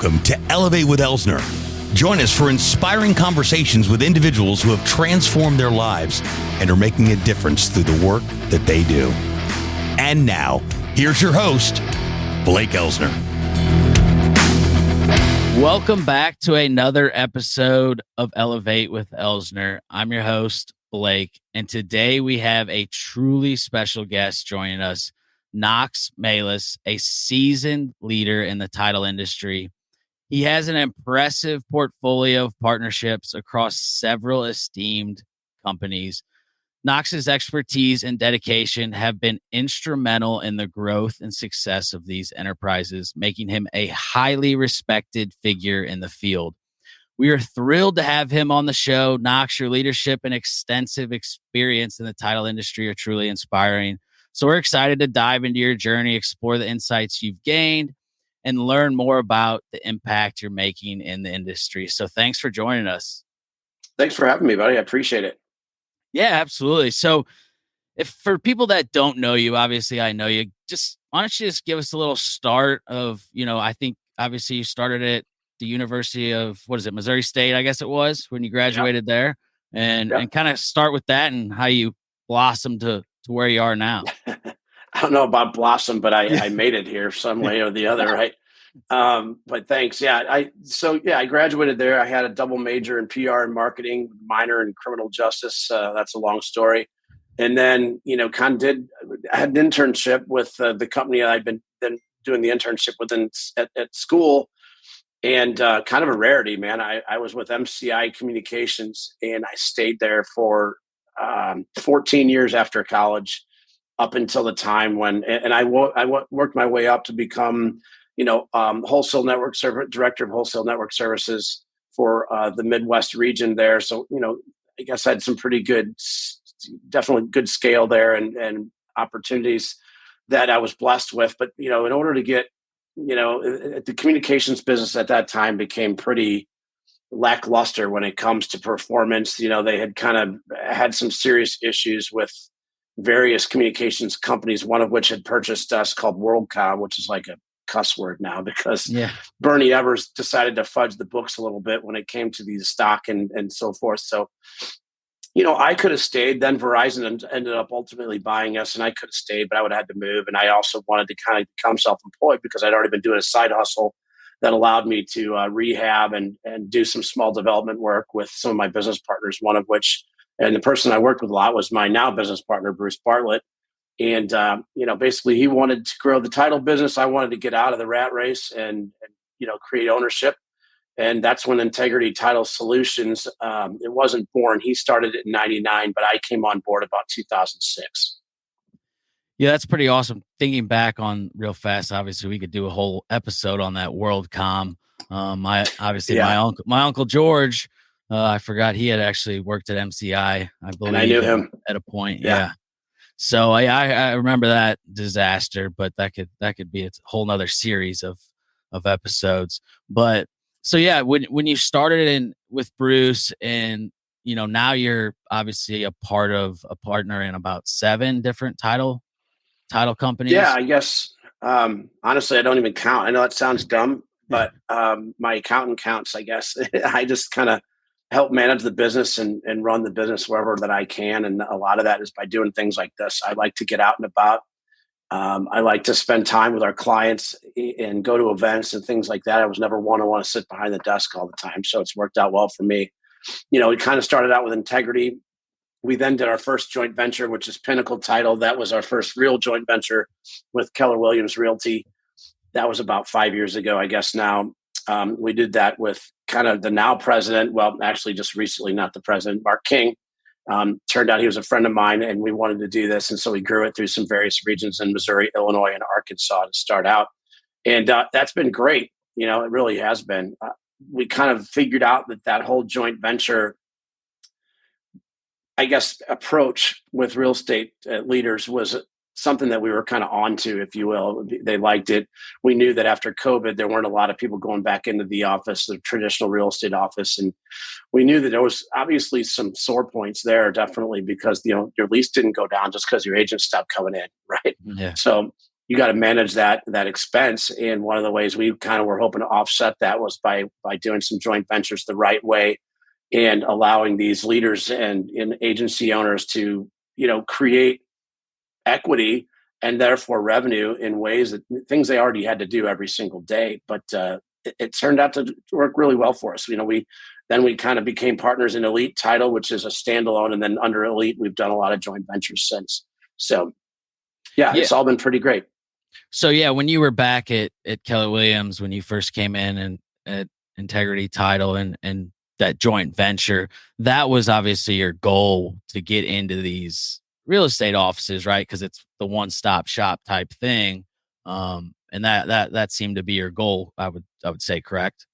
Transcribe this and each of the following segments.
Welcome to Elevate with Elsner. Join us for inspiring conversations with individuals who have transformed their lives and are making a difference through the work that they do. And now, here's your host, Blake Elsner. Welcome back to another episode of Elevate with Elsner. I'm your host, Blake, and today we have a truly special guest joining us, Knox Mailhes, a seasoned leader in the title industry. He has an impressive portfolio of partnerships across several esteemed companies. Knox's expertise and dedication have been instrumental in the growth and success of these enterprises, making him a highly respected figure in the field. We are thrilled to have him on the show. Knox, your leadership and extensive experience in the title industry are truly inspiring. So we're excited to dive into your journey, explore the insights you've gained, and learn more about the impact you're making in the industry. So thanks for joining us. Thanks for having me, buddy. I appreciate it. Yeah, absolutely. So if for people that don't know you, obviously I know you, why don't you just give us a little start of, I think obviously you started at the University of, Missouri State, I guess it was, when you graduated there, and kind of start with that and how you blossomed to where you are now. I don't know about blossom, but I made it here some way or the other, right? But thanks. I graduated there. I had a double major in PR and marketing, minor in criminal justice. That's a long story. And then, I had an internship with the company I'd been doing the internship with at school. And kind of a rarity, man. I was with MCI Communications, and I stayed there for 14 years after college, up until the time when, and I worked my way up to become, wholesale network director of wholesale network services for the Midwest region there. So, I guess I had some pretty good, definitely good scale there and opportunities that I was blessed with. But, in order to get, the communications business at that time became pretty lackluster when it comes to performance. They had kind of had some serious issues with various communications companies, one of which had purchased us, called WorldCom, which is like a cuss word now because Bernie Evers decided to fudge the books a little bit when it came to the stock and so forth. So, I could have stayed. Then Verizon ended up ultimately buying us, and I could have stayed, but I would have had to move. And I also wanted to kind of become self-employed because I'd already been doing a side hustle that allowed me to rehab and do some small development work with some of my business partners, one of which, and the person I worked with a lot, was my now business partner, Bruce Bartlett. And, basically he wanted to grow the title business. I wanted to get out of the rat race and create ownership. And that's when Integrity Title Solutions, it wasn't born. He started it in 99, but I came on board about 2006. Yeah, that's pretty awesome. Thinking back on real fast, obviously we could do a whole episode on that WorldCom. My uncle George, I forgot he had actually worked at MCI. I believe, and I knew him at a point. Yeah. So I remember that disaster, but that could be a whole nother series of episodes. But so when you started with Bruce, and now you're obviously a partner in about 7 different title companies. Yeah, I guess honestly I don't even count. I know that sounds dumb, but my accountant counts, I guess. I just kind of help manage the business and run the business wherever that I can. And a lot of that is by doing things like this. I like to get out and about. I like to spend time with our clients and go to events and things like that. I was never one to want to sit behind the desk all the time. So it's worked out well for me. We kind of started out with Integrity. We then did our first joint venture, which is Pinnacl Title. That was our first real joint venture with Keller Williams Realty. That was about 5 years ago, I guess now. We did that with kind of the now president. Well, actually just recently, not the president, Mark King. Turned out he was a friend of mine, and we wanted to do this. And so we grew it through some various regions in Missouri, Illinois, and Arkansas to start out. And that's been great. It really has been. We kind of figured out that whole joint venture, I guess, approach with real estate leaders was something that we were kind of onto, if you will. They liked it. We knew that after COVID, there weren't a lot of people going back into the office, the traditional real estate office. And we knew that there was obviously some sore points there, definitely, because, your lease didn't go down just because your agent stopped coming in, right? Yeah. So you got to manage that expense. And one of the ways we kind of were hoping to offset that was by doing some joint ventures the right way and allowing these leaders and agency owners to, create equity and therefore revenue in ways that things they already had to do every single day. But it turned out to work really well for us. We kind of became partners in Elite Title, which is a standalone, and then under Elite, we've done a lot of joint ventures since. So yeah. It's all been pretty great. So yeah, when you were back at Keller Williams, when you first came in and at Integrity Title and that joint venture, that was obviously your goal to get into these real estate offices, right? Because it's the one-stop shop type thing. And that seemed to be your goal, I would say, correct?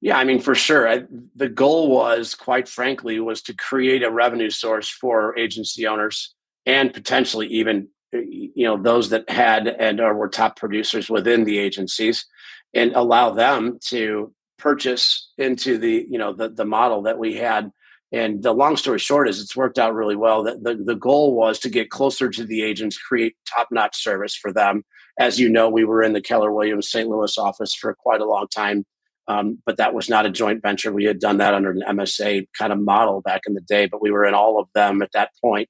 Yeah, I mean, for sure. The goal was, quite frankly, was to create a revenue source for agency owners and potentially even, those that had and or were top producers within the agencies, and allow them to purchase into the model that we had. And the long story short is it's worked out really well. The goal was to get closer to the agents, create top-notch service for them. As you know, we were in the Keller Williams St. Louis office for quite a long time. But that was not a joint venture. We had done that under an MSA kind of model back in the day, but we were in all of them at that point.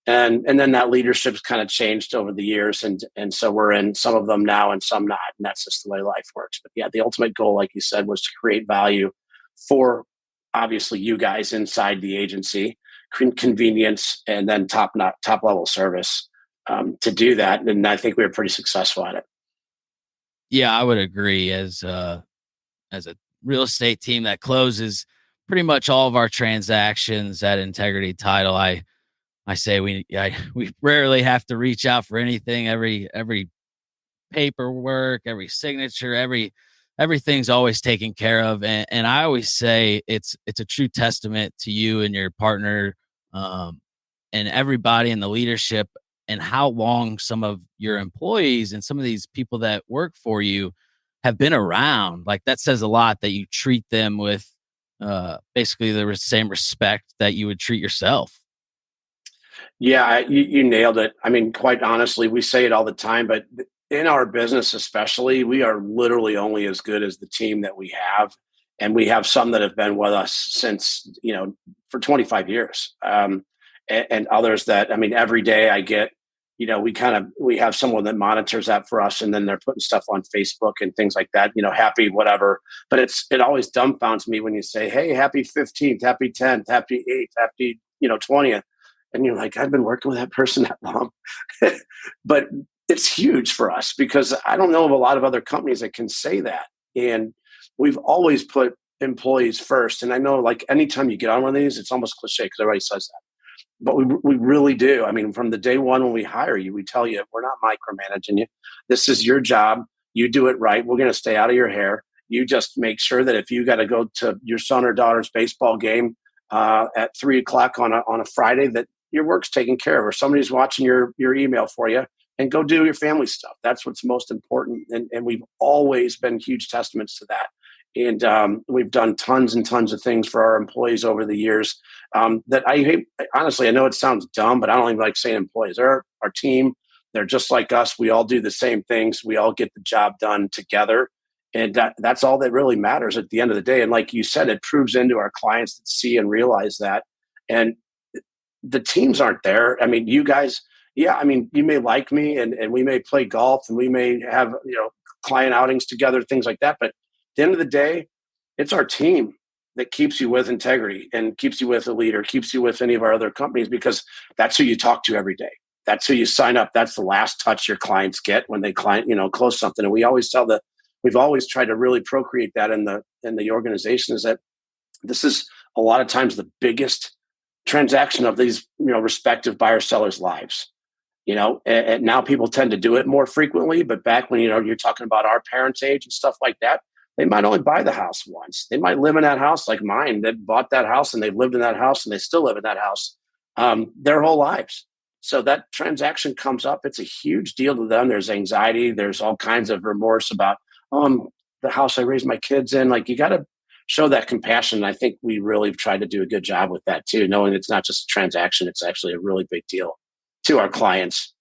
And then that leadership's kind of changed over the years. And so we're in some of them now and some not. And that's just the way life works. But yeah, the ultimate goal, like you said, was to create value for obviously you guys inside the agency, convenience, and then top level service to do that. And I think we were pretty successful at it. Yeah, I would agree. As a real estate team that closes pretty much all of our transactions at Integrity Title, I say we rarely have to reach out for anything. Every paperwork, every signature, everything's always taken care of. And I always say it's a true testament to you and your partner, and everybody in the leadership, and how long some of your employees and some of these people that work for you have been around. Like, that says a lot that you treat them with basically the same respect that you would treat yourself. Yeah, you nailed it. I mean, quite honestly, we say it all the time, but in our business especially, we are literally only as good as the team that we have. And we have some that have been with us since, for 25 years. And others that, I mean, every day I get, we have someone that monitors that for us, and then they're putting stuff on Facebook and things like that, happy, whatever. But it always dumbfounds me when you say, hey, happy 15th, happy 10th, happy 8th, happy, 20th. And you're like, I've been working with that person that long. But it's huge for us because I don't know of a lot of other companies that can say that. And we've always put employees first. And I know, like, anytime you get on one of these, it's almost cliche because everybody says that. But we really do. I mean, from the day one when we hire you, we tell you, we're not micromanaging you. This is your job. You do it right. We're going to stay out of your hair. You just make sure that if you got to go to your son or daughter's baseball game at 3:00 on a Friday, that your work's taken care of, or somebody's watching your email for you, and go do your family stuff. That's what's most important. And we've always been huge testaments to that. And we've done tons and tons of things for our employees over the years that I hate. Honestly, I know it sounds dumb, but I don't even like saying employees. They're our team. They're just like us. We all do the same things. We all get the job done together. And that's all that really matters at the end of the day. And like you said, it proves into our clients that see and realize that. And the teams aren't there. I mean, you guys, yeah, I mean, you may like me and we may play golf and we may have, client outings together, things like that. But at the end of the day, it's our team that keeps you with Integrity and keeps you with a leader, keeps you with any of our other companies, because that's who you talk to every day. That's who you sign up. That's the last touch your clients get when they close something. And we always we've always tried to really procreate that in the organization, is that this is a lot of times the biggest transaction of these, respective buyer sellers' lives. And now people tend to do it more frequently, but back when, you're talking about our parents' age and stuff like that, they might only buy the house once. They might live in that house, like mine, that bought that house and they've lived in that house and they still live in that house their whole lives. So that transaction comes up. It's a huge deal to them. There's anxiety. There's all kinds of remorse about, the house I raised my kids in. Like, you got to show that compassion. And I think we really tried to do a good job with that too, knowing it's not just a transaction. It's actually a really big deal to our clients.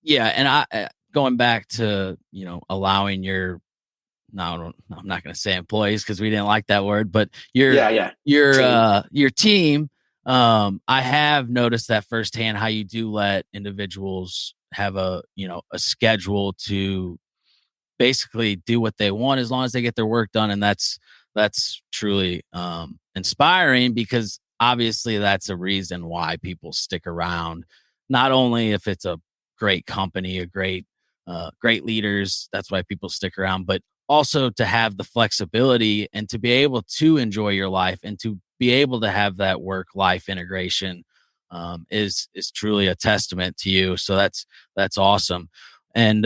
Yeah, and going back to, allowing your no, I'm not going to say employees because we didn't like that word, but Yeah. your Team. your team. I have noticed that firsthand how you do let individuals have a schedule to basically do what they want as long as they get their work done, and that's truly inspiring because obviously that's a reason why people stick around. Not only if it's a great company, a great leaders, that's why people stick around, but also to have the flexibility and to be able to enjoy your life and to be able to have that work life integration is truly a testament to you. So that's awesome. And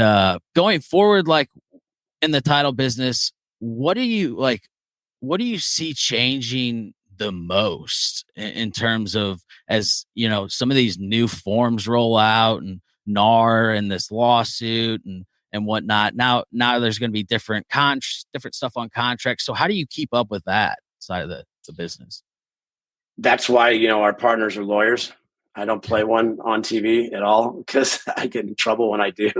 going forward, like in the title business, what do you like? What do you see changing the most in terms of as some of these new forms roll out and NAR and this lawsuit and whatnot? Now there's going to be different stuff on contracts. So how do you keep up with that side of the business? That's why, our partners are lawyers. I don't play one on TV at all because I get in trouble when I do.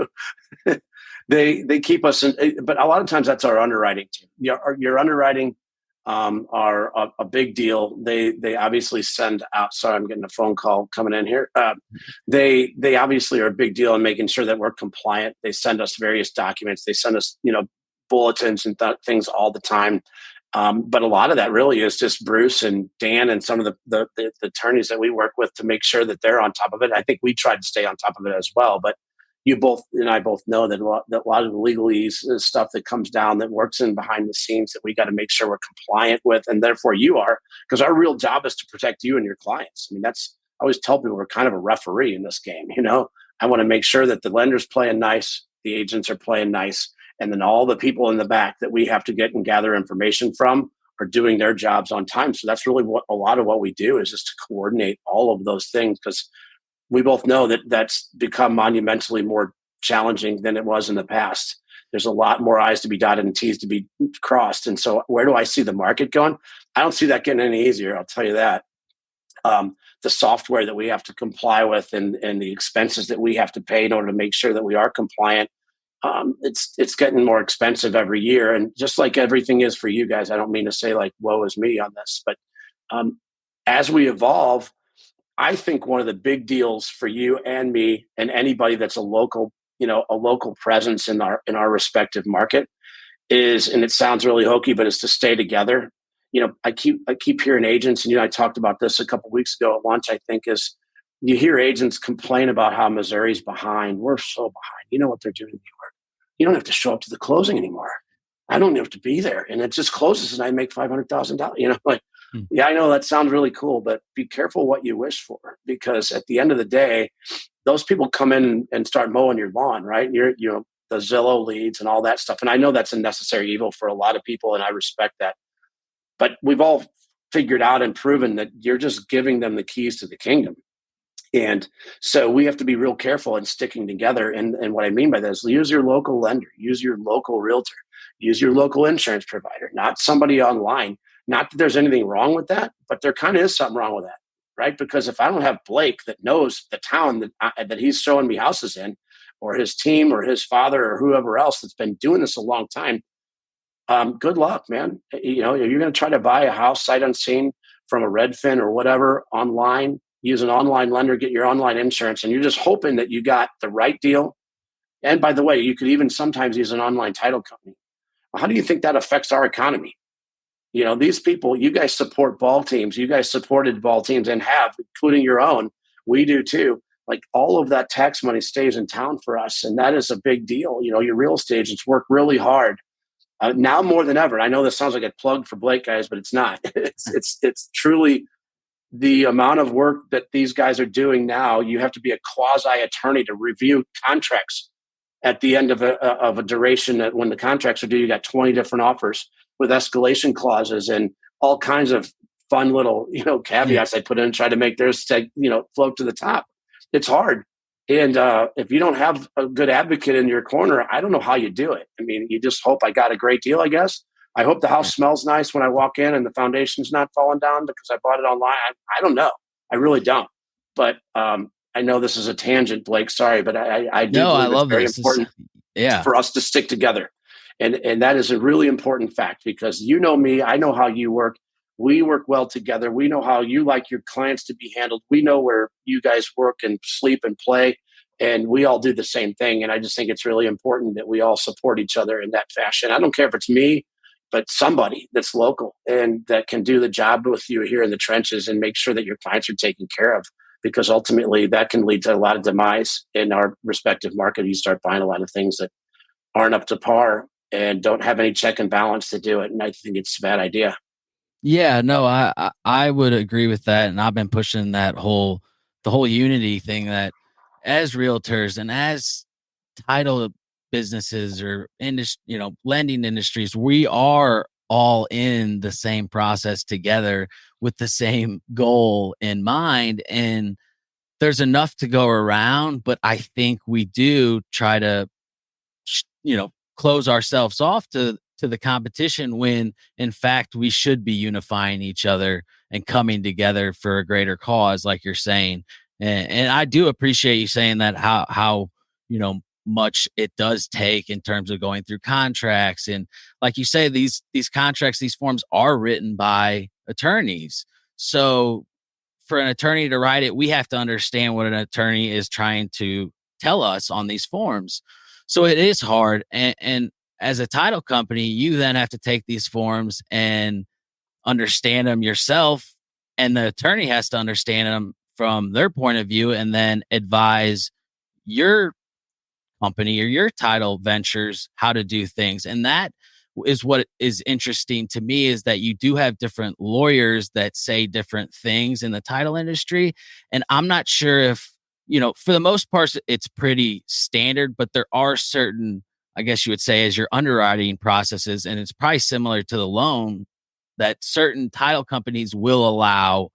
They keep us in, but a lot of times that's our underwriting team. Your underwriting are a big deal. They obviously send out. Sorry, I'm getting a phone call coming in here. They obviously are a big deal in making sure that we're compliant. They send us various documents. They send us bulletins and things all the time. But a lot of that really is just Bruce and Dan and some of the attorneys that we work with to make sure that they're on top of it. I think we tried to stay on top of it as well. But you both and I both know that a lot of the legalese is stuff that comes down that works in behind the scenes that we got to make sure we're compliant with. And therefore you are, because our real job is to protect you and your clients. I mean, I always tell people we're kind of a referee in this game. I want to make sure that the lender's playing nice, the agents are playing nice, and then all the people in the back that we have to get and gather information from are doing their jobs on time. So that's really what a lot of what we do is just to coordinate all of those things, because we both know that that's become monumentally more challenging than it was in the past. There's a lot more I's to be dotted and T's to be crossed. And so where do I see the market going? I don't see that getting any easier. I'll tell you that. The software that we have to comply with and the expenses that we have to pay in order to make sure that we are compliant, it's getting more expensive every year. And just like everything is for you guys, I don't mean to say like, woe is me on this, but as we evolve, I think one of the big deals for you and me and anybody that's a local presence in our respective market is, and it sounds really hokey, but it's to stay together. I keep hearing agents, and I talked about this a couple of weeks ago at lunch. I think is you hear agents complain about how Missouri's behind. We're so behind. You know what they're doing in New York? You don't have to show up to the closing anymore. I don't have to be there, and it just closes, and I make $500,000. Yeah, I know that sounds really cool, but be careful what you wish for, because at the end of the day, those people come in and start mowing your lawn, right? You're the Zillow leads and all that stuff, and I know that's a necessary evil for a lot of people, and I respect that. But we've all figured out and proven that you're just giving them the keys to the kingdom. And so we have to be real careful in sticking together. And what I mean by that is use your local lender, use your local realtor, use your local insurance provider, not somebody online. Not that there's anything wrong with that, but there kind of is something wrong with that, right? Because if I don't have Blake that knows the town that he's showing me houses in, or his team or his father or whoever else that's been doing this a long time, good luck, man. If you're going to try to buy a house sight unseen from a Redfin or whatever online, use an online lender, get your online insurance, and you're just hoping that you got the right deal. And by the way, you could even sometimes use an online title company. How do you think that affects our economy? These people, you guys support ball teams. You guys supported ball teams and have, including your own. We do too. Like all of that tax money stays in town for us. And that is a big deal. Your real estate agents work really hard. Now more than ever. I know this sounds like a plug for Blake guys, but it's not. It's truly the amount of work that these guys are doing now. You have to be a quasi attorney to review contracts at the end of a duration. That when the contracts are due, you got 20 different offers with escalation clauses and all kinds of fun little caveats I put in and try to make theirs float to the top. It's hard. And if you don't have a good advocate in your corner, I don't know how you do it. I mean, you just hope I got a great deal, I guess. I hope the house smells nice when I walk in and the foundation's not falling down because I bought it online. I don't know. I really don't. But I know this is a tangent, Blake. Sorry, but I do No, I believe it's love very this. important Yeah. for us to stick together. And that is a really important fact because you know me, I know how you work. We work well together. We know how you like your clients to be handled. We know where you guys work and sleep and play, and we all do the same thing. And I just think it's really important that we all support each other in that fashion. I don't care if it's me, but somebody that's local and that can do the job with you here in the trenches and make sure that your clients are taken care of. Because ultimately, that can lead to a lot of demise in our respective market. You start buying a lot of things that aren't up to par and don't have any check and balance to do it. And I think it's a bad idea. Yeah, no, I would agree with that, and I've been pushing the whole unity thing that as realtors and as title businesses or lending industries, we are all in the same process together with the same goal in mind, and there's enough to go around, but I think we do try to close ourselves off to the competition when in fact we should be unifying each other and coming together for a greater cause, like you're saying. And I do appreciate you saying that, how much it does take in terms of going through contracts. And like you say, these contracts, these forms are written by attorneys. So for an attorney to write it, we have to understand what an attorney is trying to tell us on these forms. So it is hard. And as a title company, you then have to take these forms and understand them yourself. And the attorney has to understand them from their point of view and then advise your company or your title ventures how to do things. And that is what is interesting to me, is that you do have different lawyers that say different things in the title industry. And I'm not sure if, for the most part, it's pretty standard, but there are certain, I guess you would say, as your underwriting processes, and it's probably similar to the loan, that certain title companies will allow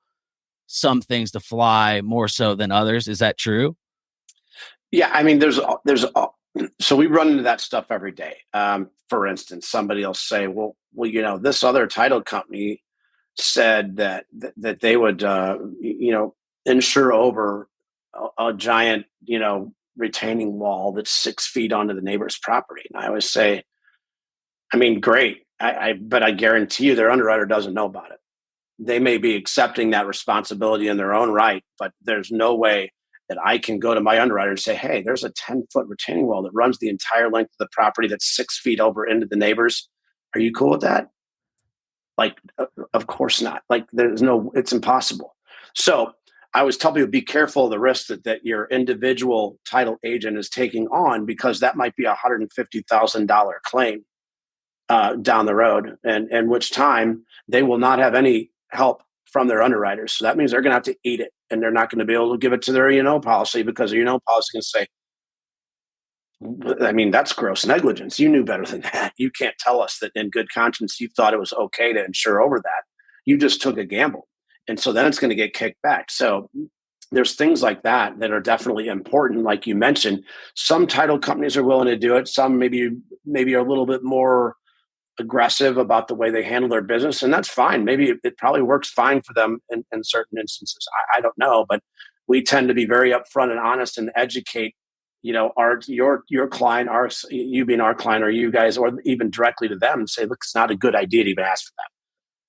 some things to fly more so than others. Is that true? Yeah, I mean, so we run into that stuff every day. For instance, somebody will say, well, this other title company said that they would, insure over a giant, retaining wall that's 6 feet onto the neighbor's property. And I always say, I mean, great, but I guarantee you, their underwriter doesn't know about it. They may be accepting that responsibility in their own right, but there's no way that I can go to my underwriter and say, hey, there's a 10-foot retaining wall that runs the entire length of the property that's 6 feet over into the neighbors. Are you cool with that? Like, of course not. Like, it's impossible. So I always tell people, be careful of the risk that your individual title agent is taking on, because that might be a $150,000 claim down the road, and which time they will not have any help from their underwriters. So that means they're going to have to eat it, and they're not going to be able to give it to their policy, because their policy can say, I mean, that's gross negligence. You knew better than that. You can't tell us that in good conscience you thought it was okay to insure over that. You just took a gamble. And so then it's going to get kicked back. So there's things like that are definitely important. Like you mentioned, some title companies are willing to do it. Some maybe are a little bit more aggressive about the way they handle their business, and that's fine. Maybe it probably works fine for them in certain instances. I don't know, but we tend to be very upfront and honest and educate, your client, you being our client, or you guys, or even directly to them, and say, look, it's not a good idea to even ask for that,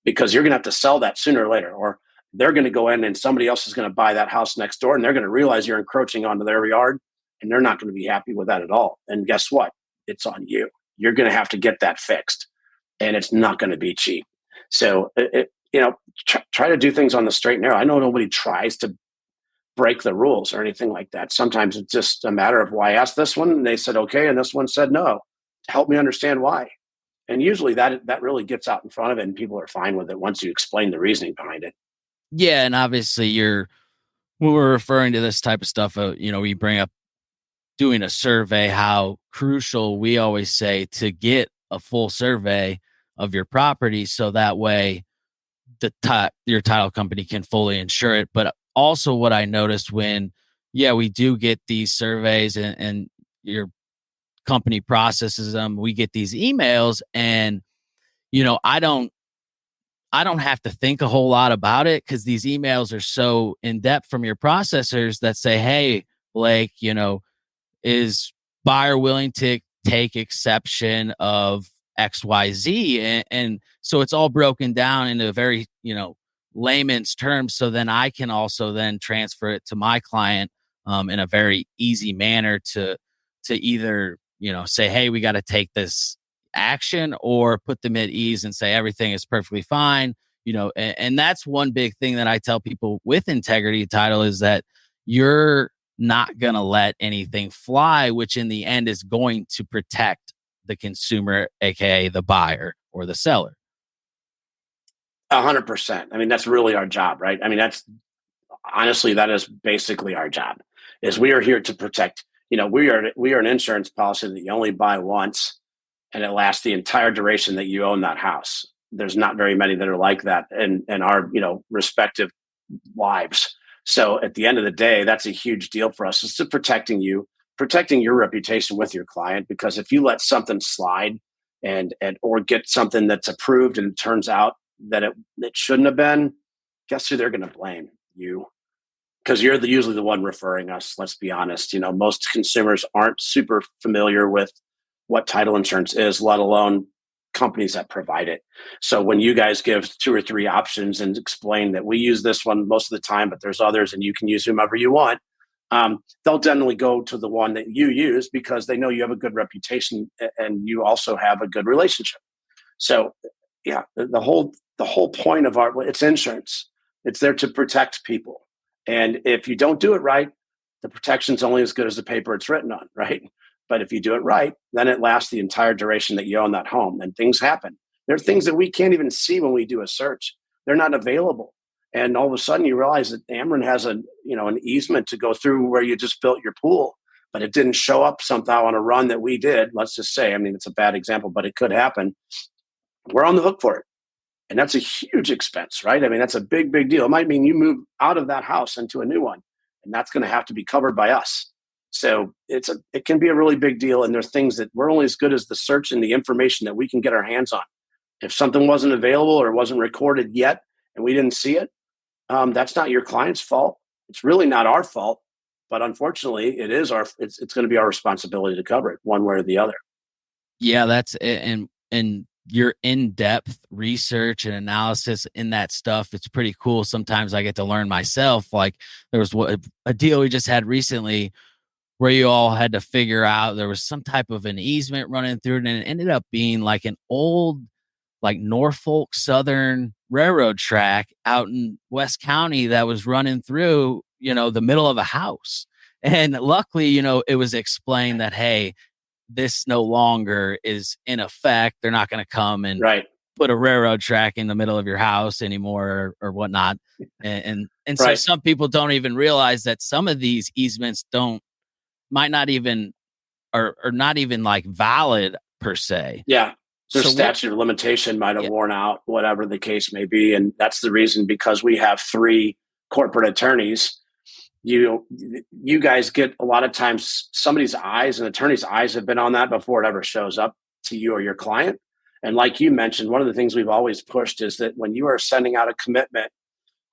because you're going to have to sell that sooner or later, or they're going to go in and somebody else is going to buy that house next door, and they're going to realize you're encroaching onto their yard, and they're not going to be happy with that at all. And guess what? It's on you. You're going to have to get that fixed, and it's not going to be cheap. So, try to do things on the straight and narrow. I know nobody tries to break the rules or anything like that. Sometimes it's just a matter of, why I asked this one and they said okay, and this one said no. Help me understand why. And usually that really gets out in front of it, and people are fine with it once you explain the reasoning behind it. Yeah, and obviously when we're referring to this type of stuff, we bring up doing a survey, how crucial we always say to get a full survey of your property, so that way your title company can fully insure it. But also what I noticed when, we do get these surveys and your company processes them, we get these emails, and, I don't I don't have to think a whole lot about it because these emails are so in depth from your processors that say, hey, Blake, is buyer willing to take exception of XYZ? And so it's all broken down into a very, layman's terms. So then I can also then transfer it to my client in a very easy manner to either, say, hey, we got to take this action, or put them at ease and say everything is perfectly fine. And that's one big thing that I tell people with integrity title is that you're not going to let anything fly, which in the end is going to protect the consumer, aka the buyer or the seller. 100%. I mean, that's really our job, right? I mean, that is basically our job. Is we are here to protect. We are an insurance policy that you only buy once, and it lasts the entire duration that you own that house. There's not very many that are like that in our respective lives. So at the end of the day, that's a huge deal for us. It's to protecting your reputation with your client. Because if you let something slide and or get something that's approved and it turns out that it shouldn't have been, guess who they're going to blame? You. Because you're usually the one referring us. Let's be honest. Most consumers aren't super familiar with what title insurance is, let alone companies that provide it. So when you guys give 2 or 3 options and explain that we use this one most of the time, but there's others and you can use whomever you want, they'll generally go to the one that you use because they know you have a good reputation and you also have a good relationship. So yeah, the whole point of it's insurance. It's there to protect people. And if you don't do it right, the protection's only as good as the paper it's written on, right? But if you do it right, then it lasts the entire duration that you own that home. And things happen. There are things that we can't even see when we do a search. They're not available. And all of a sudden you realize that Ameren has an easement to go through where you just built your pool, but it didn't show up somehow on a run that we did. Let's just say, it's a bad example, but it could happen. We're on the hook for it. And that's a huge expense, right? That's a big, big deal. It might mean you move out of that house into a new one, and that's going to have to be covered by us. So it can be a really big deal. And there's things that we're only as good as the search and the information that we can get our hands on. If something wasn't available or wasn't recorded yet and we didn't see it, that's not your client's fault. It's really not our fault. But unfortunately, it's going to be our responsibility to cover it one way or the other. Yeah, that's it. And your in-depth research and analysis in that stuff, it's pretty cool. Sometimes I get to learn myself. Like there was a deal we just had recently where you all had to figure out there was some type of an easement running through it, and it ended up being like an old like Norfolk Southern railroad track out in West County that was running through, the middle of a house. And luckily, it was explained that, hey, this no longer is in effect. They're not going to come and put a railroad track in the middle of your house anymore or whatnot. And so some people don't even realize that some of these easements might not even are not even like valid per se. Yeah. Their statute of limitation might have worn out, whatever the case may be. And that's the reason, because we have 3 corporate attorneys. You guys get a lot of times somebody's eyes, an attorney's eyes have been on that before it ever shows up to you or your client. And like you mentioned, one of the things we've always pushed is that when you are sending out a commitment,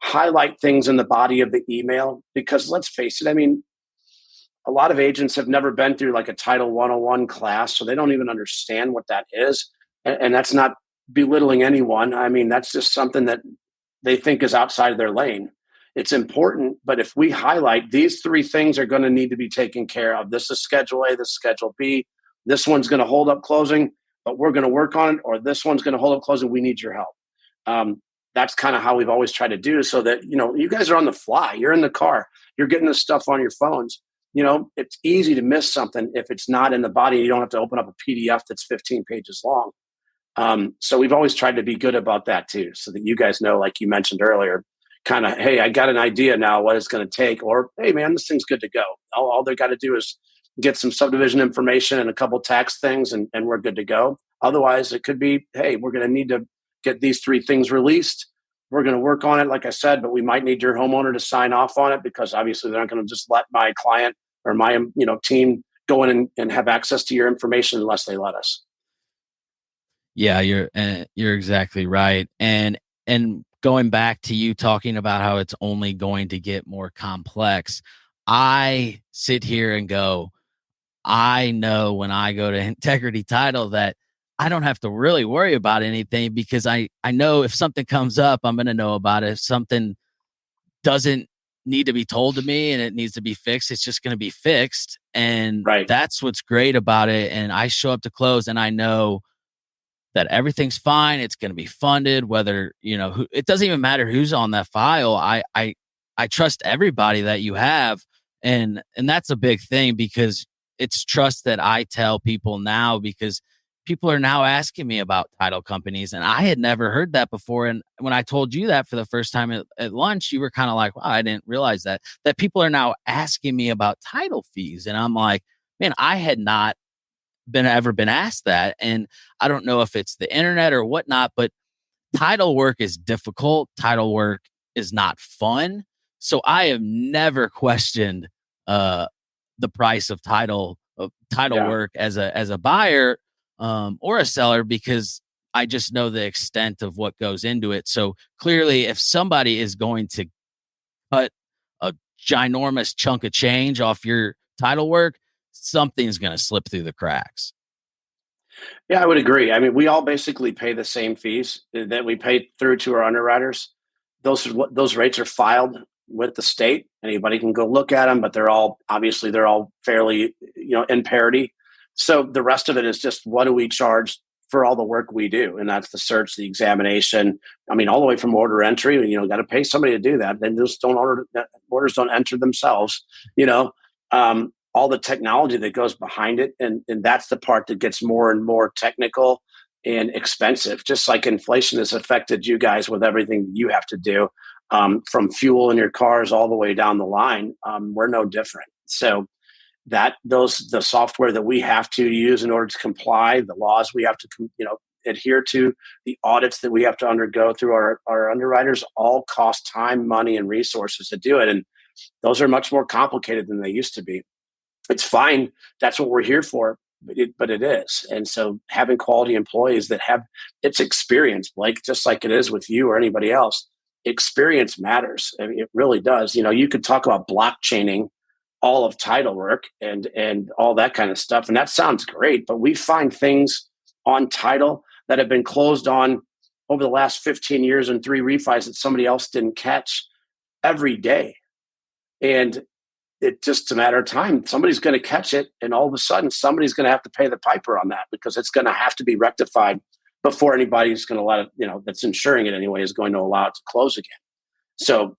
highlight things in the body of the email, because let's face it, a lot of agents have never been through like a Title 101 class, so they don't even understand what that is. And that's not belittling anyone. That's just something that they think is outside of their lane. It's important, but if we highlight these 3 things are going to need to be taken care of. This is Schedule A, this is Schedule B. This one's going to hold up closing, but we're going to work on it. Or this one's going to hold up closing. We need your help. That's kind of how we've always tried to do, so that, you guys are on the fly. You're in the car. You're getting this stuff on your phones. It's easy to miss something if it's not in the body. You don't have to open up a PDF that's 15 pages long. So we've always tried to be good about that too, so that you guys know, like you mentioned earlier, kind of, hey, I got an idea now what it's going to take, or hey, man, this thing's good to go. All they got to do is get some subdivision information and a couple tax things, and we're good to go. Otherwise, it could be, hey, we're going to need to get these 3 things released. We're going to work on it, like I said, but we might need your homeowner to sign off on it, because obviously they're not going to just let my client or my team go in and have access to your information unless they let us. Yeah, you're exactly right. And and going back to you talking about how it's only going to get more complex, I sit here and go, I know when I go to Integrity Title that I don't have to really worry about anything, because I know if something comes up, I'm going to know about it. If something doesn't need to be told to me and it needs to be fixed, it's just going to be fixed. And Right. that's what's great about it. And I show up to close and I know that everything's fine. It's going to be funded, whether, it doesn't even matter who's on that file. I trust everybody that you have. And that's a big thing, because it's trust that I tell people now, because people are now asking me about title companies, and I had never heard that before. And when I told you that for the first time at lunch, you were kind of like, wow, I didn't realize that people are now asking me about title fees. And I'm like, man, I had not ever been asked that. And I don't know if it's the internet or whatnot, but title work is difficult. Title work is not fun. So I have never questioned the price of title work as a buyer or a seller, because I just know the extent of what goes into it. So clearly, if somebody is going to cut a ginormous chunk of change off your title work, something's going to slip through the cracks. Yeah, I would agree. I mean, we all basically pay the same fees that we pay through to our underwriters. Those rates are filed with the state. Anybody can go look at them, but they're all fairly, in parity. So the rest of it is just, what do we charge for all the work we do? And that's the search, the examination. I mean, all the way from order entry, got to pay somebody to do that. Then just orders don't enter themselves, all the technology that goes behind it. And that's the part that gets more and more technical and expensive, just like inflation has affected you guys with everything you have to do, from fuel in your cars all the way down the line. We're no different. So the software that we have to use in order to comply, the laws we have to, adhere to, the audits that we have to undergo through our underwriters, all cost time, money, and resources to do it. And those are much more complicated than they used to be. It's fine. That's what we're here for. But it is. And so having quality employees that have its experience, like just like it is with you or anybody else, experience matters. I mean, it really does. You could talk about blockchaining all of title work and all that kind of stuff. And that sounds great, but we find things on title that have been closed on over the last 15 years and 3 refis that somebody else didn't catch every day. And it's just a matter of time. Somebody's going to catch it, and all of a sudden, somebody's going to have to pay the piper on that, because it's going to have to be rectified before anybody's going to let it, that's insuring it anyway, is going to allow it to close again. So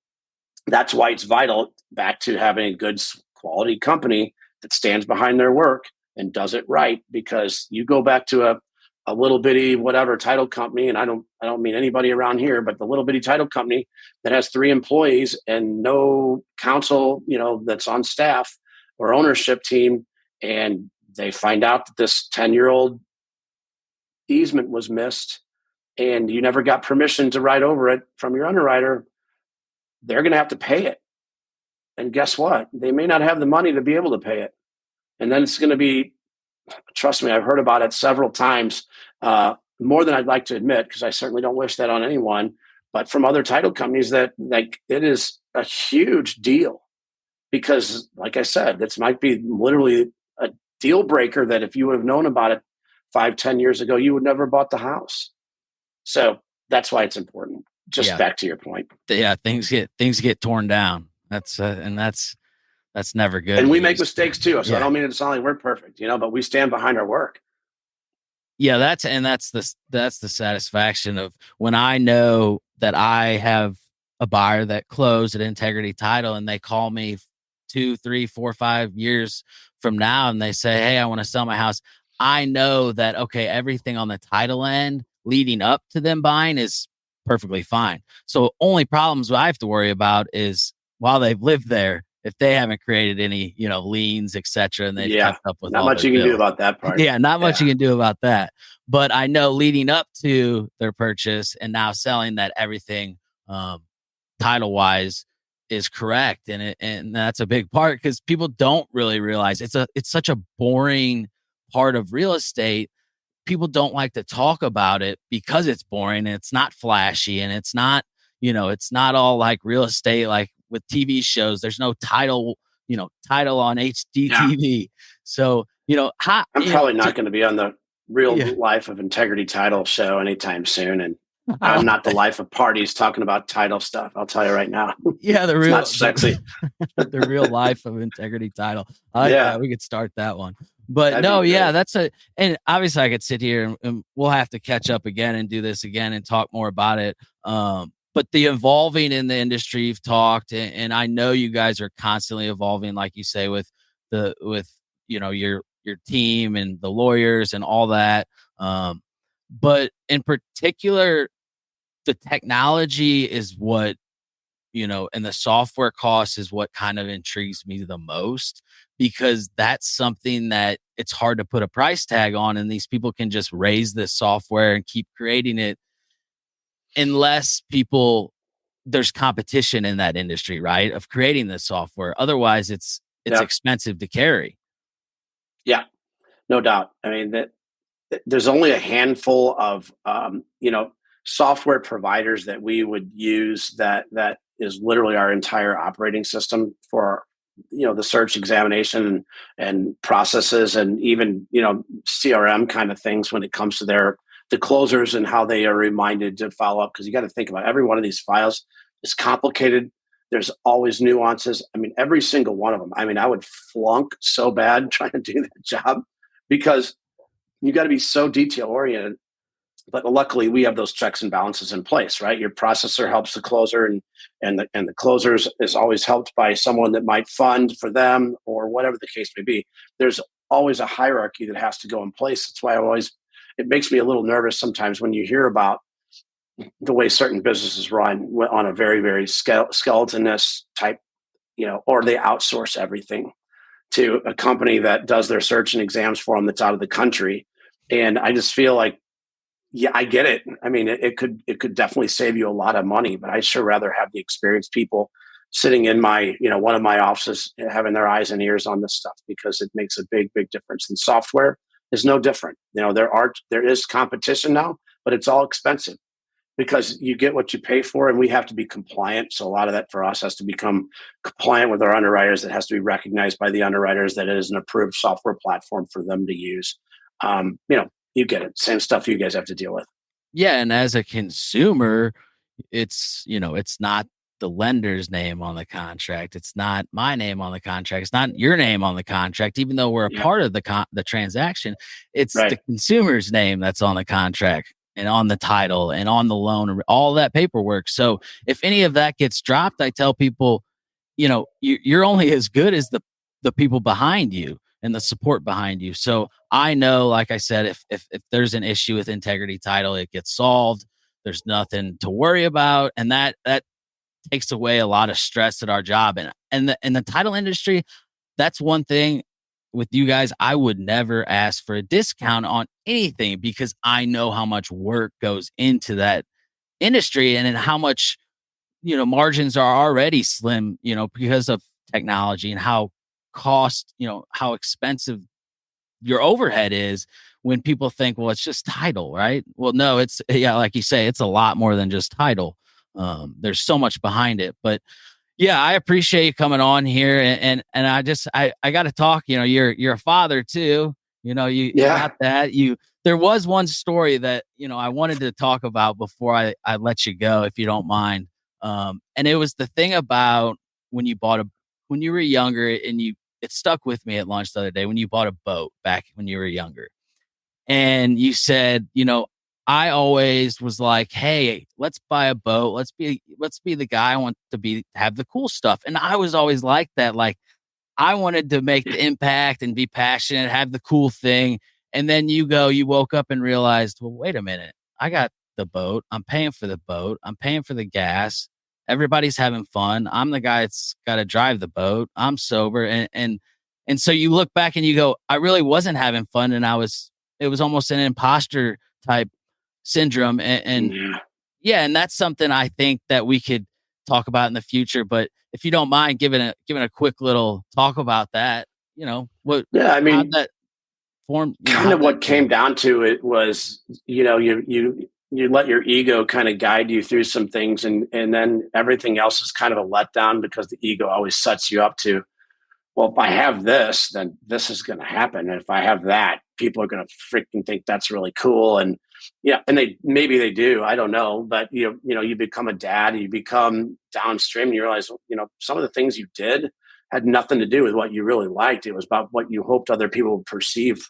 that's why it's vital, back to having a good quality company that stands behind their work and does it right. Because you go back to a little bitty whatever title company, and I don't mean anybody around here, but the little bitty title company that has 3 employees and no counsel, that's on staff or ownership team, and they find out that this 10-year-old easement was missed and you never got permission to write over it from your underwriter, they're going to have to pay it. And guess what? They may not have the money to be able to pay it. And then it's going to be, trust me, I've heard about it several times, more than I'd like to admit, because I certainly don't wish that on anyone, but from other title companies, that like it is a huge deal. Because like I said, this might be literally a deal breaker that if you would have known about it 5-10 years ago, you would never have bought the house. So that's why it's important. Just back to your point. Yeah, things get torn down. That's never good. And we make mistakes too. So I don't mean it to sound like we're perfect, but we stand behind our work. Yeah, that's the satisfaction of when I know that I have a buyer that closed at Integrity Title, and they call me 2, 3, 4, 5 years from now, and they say, "Hey, I want to sell my house." I know that, okay, everything on the title end leading up to them buying is perfectly fine. So only problems I have to worry about is while they've lived there, if they haven't created any, liens, etc., and they've kept up with not much you can do about that part. Yeah, not much you can do about that. But I know leading up to their purchase and now selling, that everything title wise is correct, and that's a big part, because people don't really realize it's such a boring part of real estate people don't like to talk about it because it's boring and it's not flashy and it's not, it's not all like real estate, like with TV shows. There's no title, title on HDTV. So, I'm probably not going to be on the Real Life of Integrity Title show anytime soon. And I'm not the life of parties talking about title stuff. I'll tell you right now. Yeah, it's not sexy. The Real Life of Integrity Title. I like that. We could start that one. But That'd and obviously I could sit here and we'll have to catch up again and do this again and talk more about it. But the evolving in the industry you've talked, and I know you guys are constantly evolving, like you say, with your team and the lawyers and all that. But in particular, the technology is what, and the software cost is what kind of intrigues me the most, because that's something that it's hard to put a price tag on. And these people can just raise this software and keep creating it unless there's competition in that industry, right? Of creating this software. Otherwise it's expensive to carry. Yeah, no doubt. I mean, there's only a handful of software providers that we would use that is literally our entire operating system for the search examination and processes, and even CRM kind of things when it comes to the closers and how they are reminded to follow up, because you got to think about every one of these files is complicated. There's always nuances. I mean, every single one of them. I mean, I would flunk so bad trying to do that job, because you got to be so detail oriented. But luckily, we have those checks and balances in place, right? Your processor helps the closer, and the closers is always helped by someone that might fund for them, or whatever the case may be. There's always a hierarchy that has to go in place. That's why it makes me a little nervous sometimes when you hear about the way certain businesses run on a very, very skeletonist type, or they outsource everything to a company that does their search and exams for them that's out of the country. And I just feel like, yeah, I get it. I mean, it could definitely save you a lot of money, but I'd sure rather have the experienced people sitting in my, one of my offices, having their eyes and ears on this stuff, because it makes a big, big difference. And software is no different. There is competition now, but it's all expensive, because you get what you pay for, and we have to be compliant. So a lot of that for us has to become compliant with our underwriters. That has to be recognized by the underwriters that it is an approved software platform for them to use. You get it. Same stuff you guys have to deal with. Yeah. And as a consumer, it's not the lender's name on the contract. It's not my name on the contract. It's not your name on the contract, even though we're a part of the transaction. It's the consumer's name that's on the contract and on the title and on the loan, all that paperwork. So if any of that gets dropped, I tell people, you're only as good as the people behind you and the support behind you. So I know, like I said, if there's an issue with Integrity Title, it gets solved. There's nothing to worry about. And that takes away a lot of stress at our job. And the title industry, that's one thing with you guys. I would never ask for a discount on anything, because I know how much work goes into that industry, and how much, margins are already slim, because of technology and how how expensive your overhead is, when people think, well, it's just title, right? Well, no, it's, like you say, it's a lot more than just title. There's so much behind it. But yeah, I appreciate you coming on here, and I got to talk. You're a father too. You got that. There was one story that I wanted to talk about before I let you go, if you don't mind. And it was the thing about when you were younger, and it stuck with me at lunch the other day, when you bought a boat back when you were younger, and you said, I always was like, hey, let's buy a boat. Let's be the guy. I want to have the cool stuff. And I was always like that. Like, I wanted to make the impact and be passionate, have the cool thing. And then you woke up and realized, well, wait a minute. I got the boat. I'm paying for the boat. I'm paying for the gas. Everybody's having fun. I'm the guy that's got to drive the boat. I'm sober. And so you look back and you go, I really wasn't having fun. And it was almost an imposter type syndrome. And that's something I think that we could talk about in the future. But if you don't mind giving a quick little talk about that, how'd that kind of what came down to it was, you let your ego kind of guide you through some things, and then everything else is kind of a letdown because the ego always sets you up to, well, if I have this, then this is going to happen. And if I have that, people are going to freaking think that's really cool. And and maybe they do, I don't know. But you become a dad, you become downstream, and you realize, some of the things you did had nothing to do with what you really liked. It was about what you hoped other people would perceive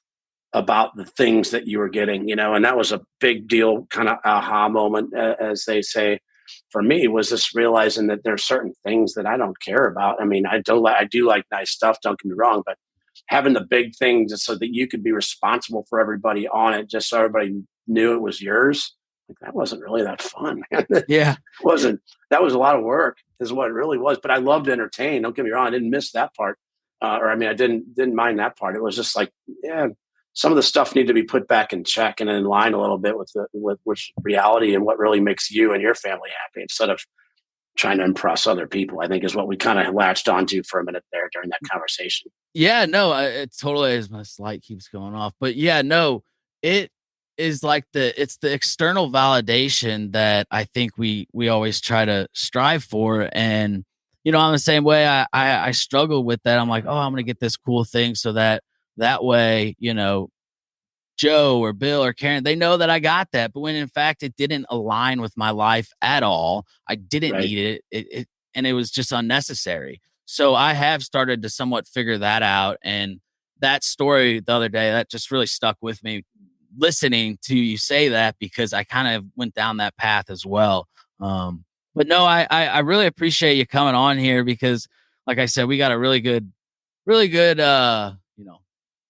about the things that you were getting, and that was a big deal, kind of aha moment, as they say. For me, was just realizing that there are certain things that I don't care about. I mean, I do like nice stuff, don't get me wrong, but having the big thing just so that you could be responsible for everybody on it, just so everybody knew it was yours, like, that wasn't really that fun. Yeah. That was a lot of work, is what it really was. But I loved to entertain. Don't get me wrong, I didn't miss that part. I didn't mind that part. It was just like, some of the stuff needed to be put back in check and in line a little bit with reality and what really makes you and your family happy, instead of trying to impress other people, I think, is what we kind of latched onto for a minute there during that conversation. Yeah, no, it totally is. My light keeps going off, but yeah, no, it is like it's the external validation that I think we always try to strive for. And, I'm the same way. I struggle with that. I'm like, oh, I'm going to get this cool thing so that way, Joe or Bill or Karen, they know that I got that. But when in fact it didn't align with my life at all, I didn't need it. And it was just unnecessary. So I have started to somewhat figure that out. And that story the other day, that just really stuck with me, listening to you say that, because I kind of went down that path as well. But no, I really appreciate you coming on here, because like I said, we got a really good,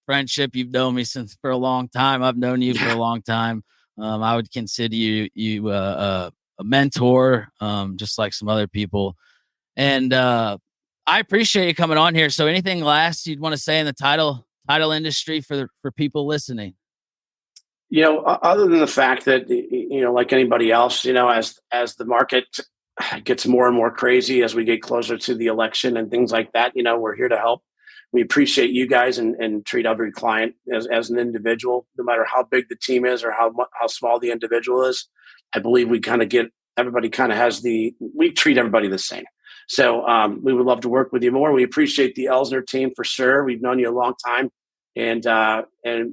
friendship. You've known me for a long time. I've known you for a long time. I would consider you a mentor, just like some other people. And I appreciate you coming on here. So anything last you'd want to say in the title industry for people listening? Other than the fact that, like anybody else, as the market gets more and more crazy, as we get closer to the election and things like that, we're here to help. We appreciate you guys and treat every client as an individual, no matter how big the team is or how small the individual is. I believe we kind of everybody kind of we treat everybody the same. So we would love to work with you more. We appreciate the Elsner team for sure. We've known you a long time, and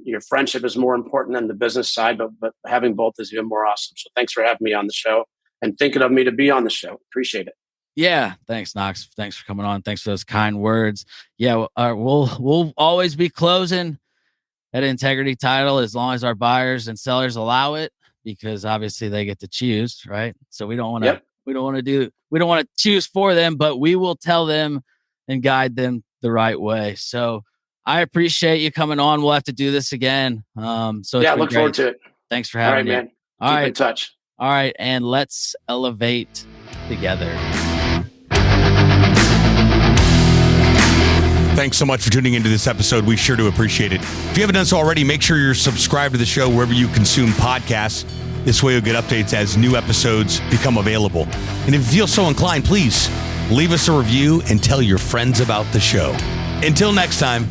your friendship is more important than the business side, but having both is even more awesome. So thanks for having me on the show and thinking of me to be on the show. Appreciate it. Yeah. Thanks, Knox. Thanks for coming on. Thanks for those kind words. Yeah. We'll always be closing at Integrity Title as long as our buyers and sellers allow it, because obviously they get to choose, right? So we don't want to choose for them, but we will tell them and guide them the right way. So I appreciate you coming on. We'll have to do this again. So yeah, look forward to it. Thanks for having me. All right, man. Keep in touch. All right. And let's elevate together. Thanks so much for tuning into this episode. We sure do appreciate it. If you haven't done so already, make sure you're subscribed to the show wherever you consume podcasts. This way you'll get updates as new episodes become available. And if you feel so inclined, please leave us a review and tell your friends about the show. Until next time,